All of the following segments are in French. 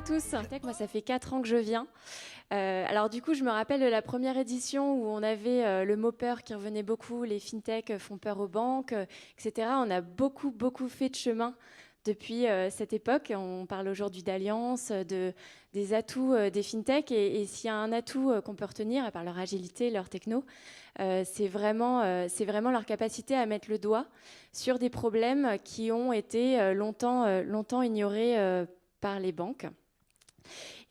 tous. Moi, ça fait 4 ans que je viens. Alors du coup, je me rappelle de la première édition où on avait le mot peur qui revenait beaucoup, les fintech font peur aux banques, etc. On a beaucoup fait de chemin depuis cette époque. On parle aujourd'hui d'alliance, des atouts des fintech. Et s'il y a un atout qu'on peut retenir, à part leur agilité, leur techno, c'est vraiment leur capacité à mettre le doigt sur des problèmes qui ont été longtemps ignorés par les banques.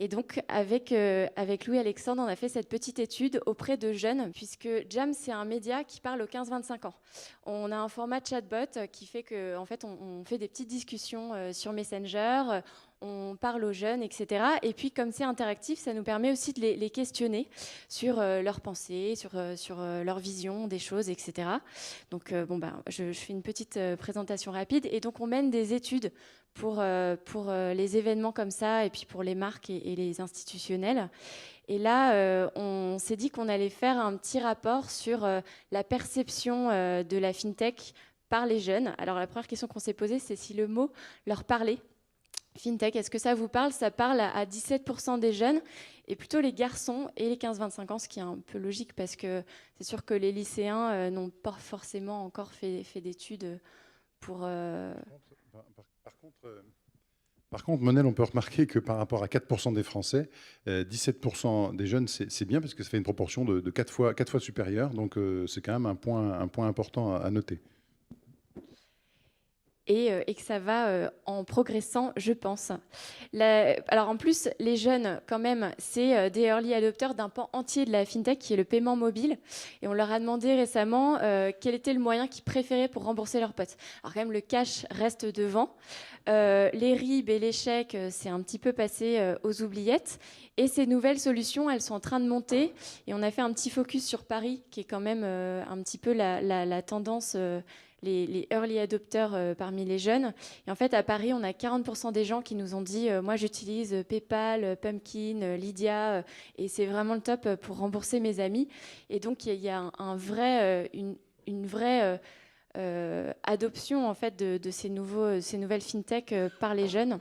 Et donc, avec Louis-Alexandre, on a fait cette petite étude auprès de jeunes, puisque Jam, c'est un média qui parle aux 15-25 ans. On a un format chatbot qui fait qu'en fait, on fait des petites discussions sur Messenger, on parle aux jeunes, etc. Et puis, comme c'est interactif, ça nous permet aussi de les questionner sur leurs pensées, sur leur vision des choses, etc. Donc, je fais une petite présentation rapide. Et donc, on mène des études pour les événements comme ça, et puis pour les marques et les institutionnels. Et là, on s'est dit qu'on allait faire un petit rapport sur la perception de la fintech par les jeunes. Alors, la première question qu'on s'est posée, c'est si le mot leur parlait. Fintech, est-ce que ça vous parle? Ça parle à 17% des jeunes, et plutôt les garçons et les 15-25 ans, ce qui est un peu logique parce que c'est sûr que les lycéens n'ont pas forcément encore fait d'études pour... Par contre, Monel, on peut remarquer que par rapport à 4% des Français, 17% des jeunes, c'est bien parce que ça fait une proportion de 4 fois supérieure. Donc, c'est quand même un point important à noter. Et que ça va en progressant, je pense. Alors en plus, les jeunes, quand même, c'est des early adopters d'un pan entier de la fintech qui est le paiement mobile. Et on leur a demandé récemment quel était le moyen qu'ils préféraient pour rembourser leurs potes. Alors quand même, le cash reste devant. Les RIB et les chèques, c'est un petit peu passé aux oubliettes. Et ces nouvelles solutions, elles sont en train de monter. Et on a fait un petit focus sur Paris, qui est quand même un petit peu la tendance... Les early adopters parmi les jeunes. Et en fait, à Paris, on a 40% des gens qui nous ont dit moi, j'utilise PayPal, Pumpkin, Lydia, et c'est vraiment le top pour rembourser mes amis. Et donc, il y a une vraie adoption en fait, de ces nouvelles fintech par les jeunes.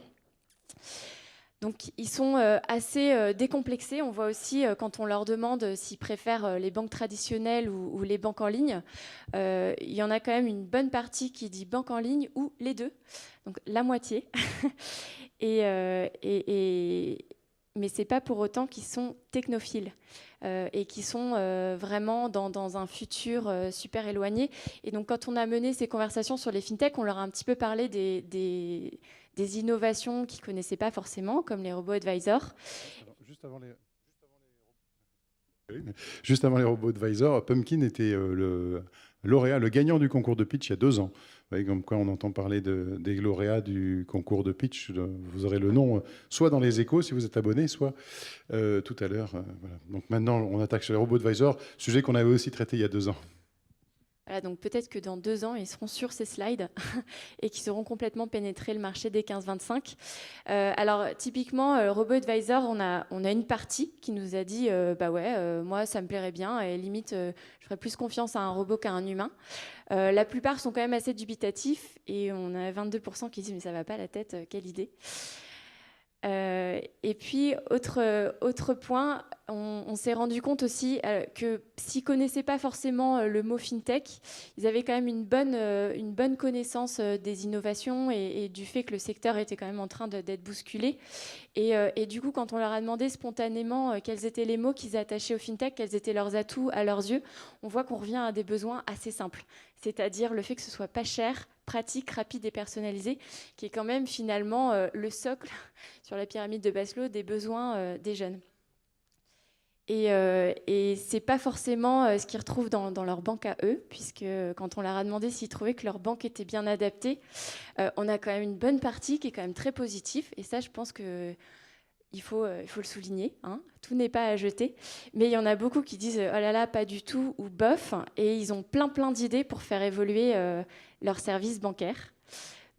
Donc, ils sont assez décomplexés. On voit aussi, quand on leur demande s'ils préfèrent les banques traditionnelles ou les banques en ligne, il y en a quand même une bonne partie qui dit banque en ligne ou les deux, donc la moitié. Mais ce n'est pas pour autant qu'ils sont technophiles et qu'ils sont vraiment dans un futur super éloigné. Et donc, quand on a mené ces conversations sur les fintech, on leur a un petit peu parlé des innovations qu'ils ne connaissaient pas forcément, comme les robots advisors. Juste avant les robots advisors, Pumpkin était le lauréat, le gagnant du concours de pitch il y a 2 ans. Vous voyez, comme quoi on entend parler des lauréats du concours de pitch. Vous aurez le nom soit dans les échos si vous êtes abonné, soit tout à l'heure. Voilà. Donc maintenant, on attaque sur les robots advisors, sujet qu'on avait aussi traité il y a 2 ans. Voilà, donc peut-être que dans 2 ans, ils seront sur ces slides et qu'ils auront complètement pénétré le marché des 15-25. Alors typiquement, Robot Advisor, on a une partie qui nous a dit moi ça me plairait bien et limite je ferais plus confiance à un robot qu'à un humain. La plupart sont quand même assez dubitatifs et on a 22% qui disent mais ça va pas la tête, quelle idée. Et puis, autre point, on s'est rendu compte aussi que s'ils ne connaissaient pas forcément le mot fintech, ils avaient quand même une bonne connaissance des innovations et du fait que le secteur était quand même en train d'être bousculé. Et du coup, quand on leur a demandé spontanément quels étaient les mots qu'ils attachaient au fintech, quels étaient leurs atouts à leurs yeux, on voit qu'on revient à des besoins assez simples, c'est-à-dire le fait que ce soit pas cher, pratique, rapide et personnalisé, qui est quand même finalement le socle sur la pyramide de Maslow des besoins des jeunes. Et c'est pas forcément ce qu'ils retrouvent dans leur banque à eux, puisque quand on leur a demandé s'ils trouvaient que leur banque était bien adaptée, on a quand même une bonne partie qui est quand même très positive. Et ça, je pense que il faut le souligner, hein. Tout n'est pas à jeter. Mais il y en a beaucoup qui disent « oh là là, pas du tout » ou « bof ». Et ils ont plein d'idées pour faire évoluer leur service bancaire.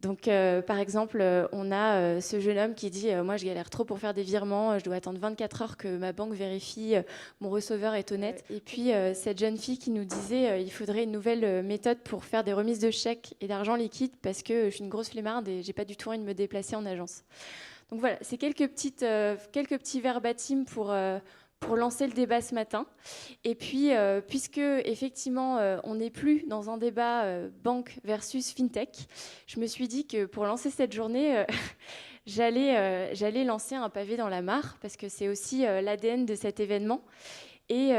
Donc, par exemple, on a ce jeune homme qui dit moi, je galère trop pour faire des virements, je dois attendre 24 heures que ma banque vérifie, mon receveur est honnête. Et puis, cette jeune fille qui nous disait il faudrait une nouvelle méthode pour faire des remises de chèques et d'argent liquide parce que je suis une grosse flemmarde et j'ai pas du tout envie de me déplacer en agence. Donc voilà, c'est quelques petits verbatims pour lancer le débat ce matin. Et puis, puisque effectivement, on n'est plus dans un débat banque versus fintech, je me suis dit que pour lancer cette journée, j'allais lancer un pavé dans la mare, parce que c'est aussi l'ADN de cet événement. Et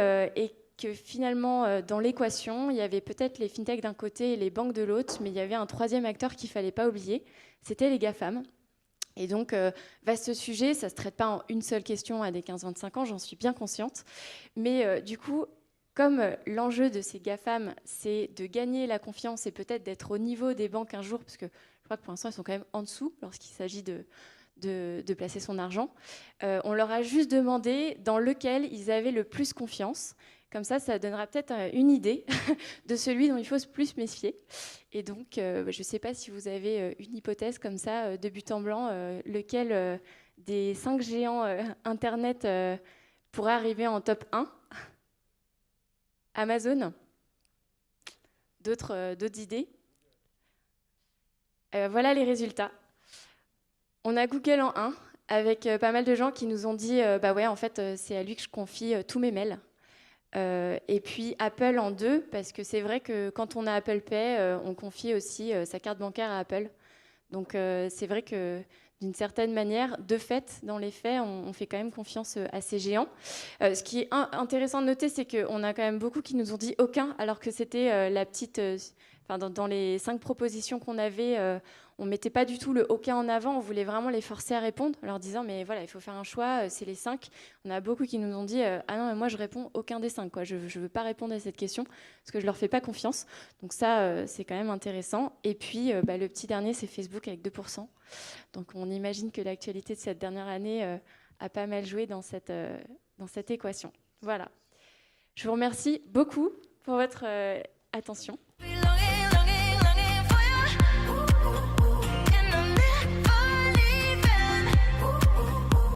que finalement, dans l'équation, il y avait peut-être les fintech d'un côté et les banques de l'autre, mais il y avait un troisième acteur qu'il ne fallait pas oublier, c'était les GAFAM. Et donc, vaste sujet, ça ne se traite pas en une seule question à des 15-25 ans, j'en suis bien consciente. Mais du coup, comme l'enjeu de ces GAFAM, c'est de gagner la confiance et peut-être d'être au niveau des banques un jour, parce que je crois que pour l'instant, elles sont quand même en dessous lorsqu'il s'agit de placer son argent, on leur a juste demandé dans lequel ils avaient le plus confiance. Comme ça donnera peut-être une idée de celui dont il faut se plus méfier. Et donc, je ne sais pas si vous avez une hypothèse comme ça, de but en blanc, lequel des 5 géants Internet pourrait arriver en top 1 ? Amazon ? D'autres idées ? Voilà les résultats. On a Google en 1, avec pas mal de gens qui nous ont dit bah ouais, en fait, c'est à lui que je confie tous mes mails. Et puis Apple en 2, parce que c'est vrai que quand on a Apple Pay, on confie aussi sa carte bancaire à Apple. Donc c'est vrai que d'une certaine manière, de fait, dans les faits, on fait quand même confiance à ces géants. Ce qui est intéressant de noter, c'est qu'on a quand même beaucoup qui nous ont dit aucun, alors que c'était la petite... dans les 5 propositions qu'on avait, on ne mettait pas du tout le aucun en avant, on voulait vraiment les forcer à répondre, en leur disant mais voilà, il faut faire un choix, c'est les 5. On a beaucoup qui nous ont dit ah non, mais moi je réponds aucun des 5, quoi. Je ne veux pas répondre à cette question parce que je ne leur fais pas confiance. Donc ça, c'est quand même intéressant. Et puis le petit dernier, c'est Facebook avec 2%. Donc on imagine que l'actualité de cette dernière année a pas mal joué dans cette équation. Voilà. Je vous remercie beaucoup pour votre attention.